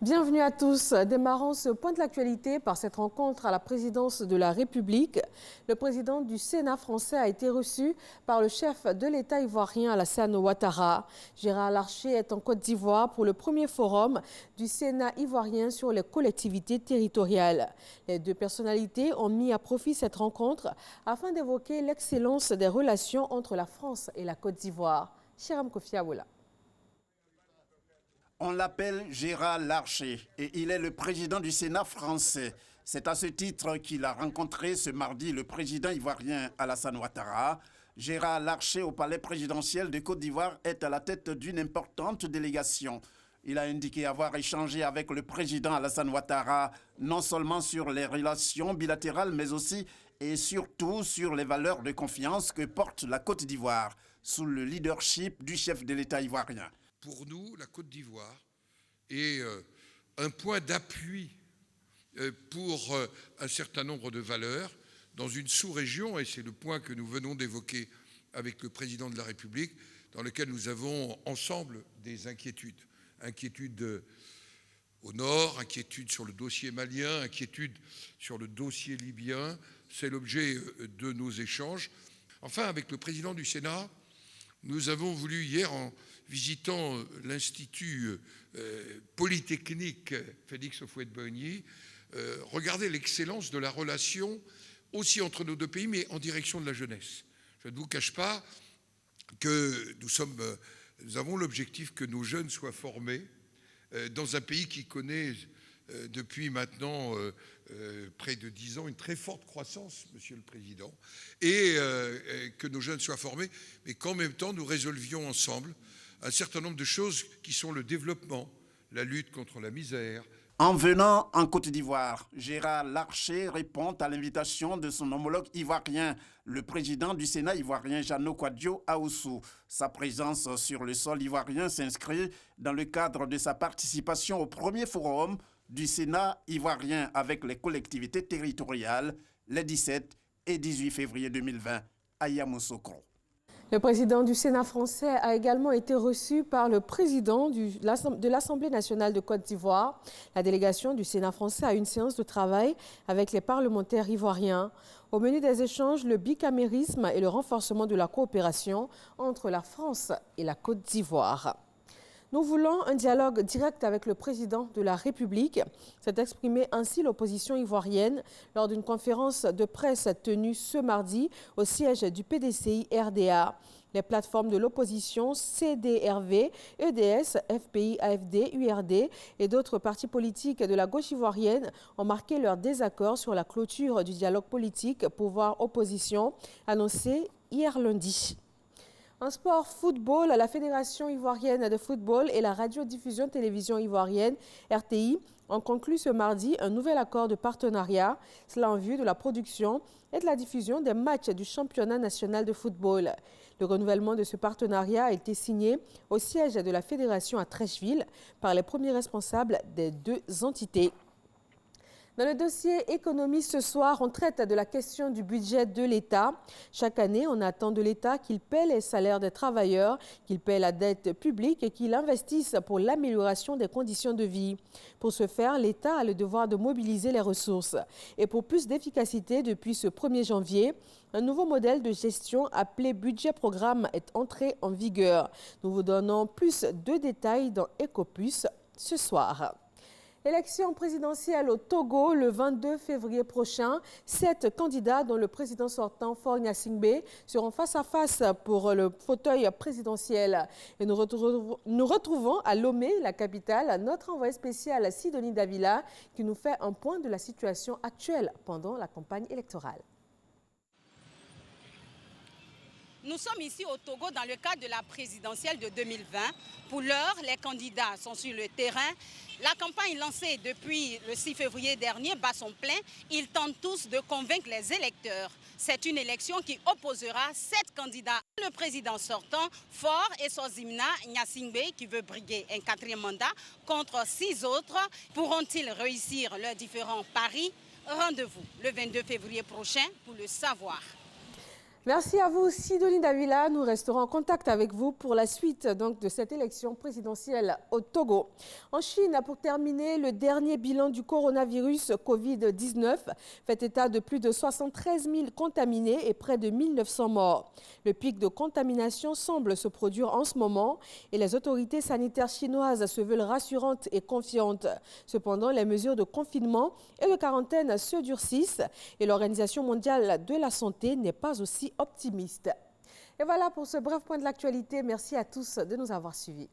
Bienvenue à tous. Démarrons ce point de l'actualité par cette rencontre à la présidence de la République. Le président du Sénat français a été reçu par le chef de l'État ivoirien Alassane Ouattara. Gérard Larcher est en Côte d'Ivoire pour le premier forum du Sénat ivoirien sur les collectivités territoriales. Les deux personnalités ont mis à profit cette rencontre afin d'évoquer l'excellence des relations entre la France et la Côte d'Ivoire. Chiram Kofi Awola. On l'appelle Gérard Larcher et il est le président du Sénat français. C'est à ce titre qu'il a rencontré ce mardi le président ivoirien Alassane Ouattara. Gérard Larcher au palais présidentiel de Côte d'Ivoire est à la tête d'une importante délégation. Il a indiqué avoir échangé avec le président Alassane Ouattara non seulement sur les relations bilatérales mais aussi et surtout sur les valeurs de confiance que porte la Côte d'Ivoire sous le leadership du chef de l'État ivoirien. Pour nous, la Côte d'Ivoire est un point d'appui pour un certain nombre de valeurs dans une sous-région, et c'est le point que nous venons d'évoquer avec le président de la République, dans lequel nous avons ensemble des inquiétudes. Inquiétudes au nord, inquiétudes sur le dossier malien, inquiétudes sur le dossier libyen. C'est l'objet de nos échanges. Enfin, avec le président du Sénat, nous avons voulu hier, en visitant l'Institut Polytechnique Félix Houphouët-Boigny, regarder l'excellence de la relation aussi entre nos deux pays, mais en direction de la jeunesse. Je ne vous cache pas que nous avons l'objectif que nos jeunes soient formés dans un pays qui connaît depuis maintenant près de 10 ans une très forte croissance, Monsieur le Président, et que nos jeunes soient formés, mais qu'en même temps nous résolvions ensemble un certain nombre de choses qui sont le développement, la lutte contre la misère. En venant en Côte d'Ivoire, Gérard Larcher répond à l'invitation de son homologue ivoirien, le président du Sénat ivoirien Jeannot Kouadio Aoussou. Sa présence sur le sol ivoirien s'inscrit dans le cadre de sa participation au premier forum du Sénat ivoirien avec les collectivités territoriales les 17 et 18 février 2020 à Yamoussoukro. Le président du Sénat français a également été reçu par le président de l'Assemblée nationale de Côte d'Ivoire. La délégation du Sénat français a une séance de travail avec les parlementaires ivoiriens. Au menu des échanges, le bicamérisme et le renforcement de la coopération entre la France et la Côte d'Ivoire. Nous voulons un dialogue direct avec le président de la République. S'est exprimée ainsi l'opposition ivoirienne lors d'une conférence de presse tenue ce mardi au siège du PDCI-RDA. Les plateformes de l'opposition CDRV, EDS, FPI, AFD, URD et d'autres partis politiques de la gauche ivoirienne ont marqué leur désaccord sur la clôture du dialogue politique pouvoir-opposition annoncé hier lundi. En sport football, la Fédération ivoirienne de football et la radiodiffusion télévision ivoirienne, RTI, ont conclu ce mardi un nouvel accord de partenariat, cela en vue de la production et de la diffusion des matchs du championnat national de football. Le renouvellement de ce partenariat a été signé au siège de la Fédération à Treichville par les premiers responsables des deux entités. Dans le dossier économie ce soir, on traite de la question du budget de l'État. Chaque année, on attend de l'État qu'il paie les salaires des travailleurs, qu'il paie la dette publique et qu'il investisse pour l'amélioration des conditions de vie. Pour ce faire, l'État a le devoir de mobiliser les ressources. Et pour plus d'efficacité, depuis ce 1er janvier, un nouveau modèle de gestion appelé budget-programme est entré en vigueur. Nous vous donnons plus de détails dans Ecopus ce soir. Élection présidentielle au Togo le 22 février prochain. 7 candidats, dont le président sortant Faure Gnassingbé, seront face à face pour le fauteuil présidentiel. Et nous retrouvons à Lomé, la capitale, notre envoyé spécial Sidonie Davila qui nous fait un point de la situation actuelle pendant la campagne électorale. Nous sommes ici au Togo dans le cadre de la présidentielle de 2020. Pour l'heure, les candidats sont sur le terrain. La campagne lancée depuis le 6 février dernier bat son plein. Ils tentent tous de convaincre les électeurs. C'est une élection qui opposera 7 candidats. Le président sortant, Faure et Sozimna Gnassingbé, qui veut briguer un 4e mandat, contre 6 autres. Pourront-ils réussir leurs différents paris? Rendez-vous le 22 février prochain pour le savoir. Merci à vous, Sidonie Davila. Nous resterons en contact avec vous pour la suite de cette élection présidentielle au Togo. En Chine, pour terminer, le dernier bilan du coronavirus Covid-19 fait état de plus de 73 000 contaminés et près de 1900 morts. Le pic de contamination semble se produire en ce moment et les autorités sanitaires chinoises se veulent rassurantes et confiantes. Cependant, les mesures de confinement et de quarantaine se durcissent et l'Organisation mondiale de la santé n'est pas aussi optimiste. Et voilà pour ce bref point de l'actualité. Merci à tous de nous avoir suivis.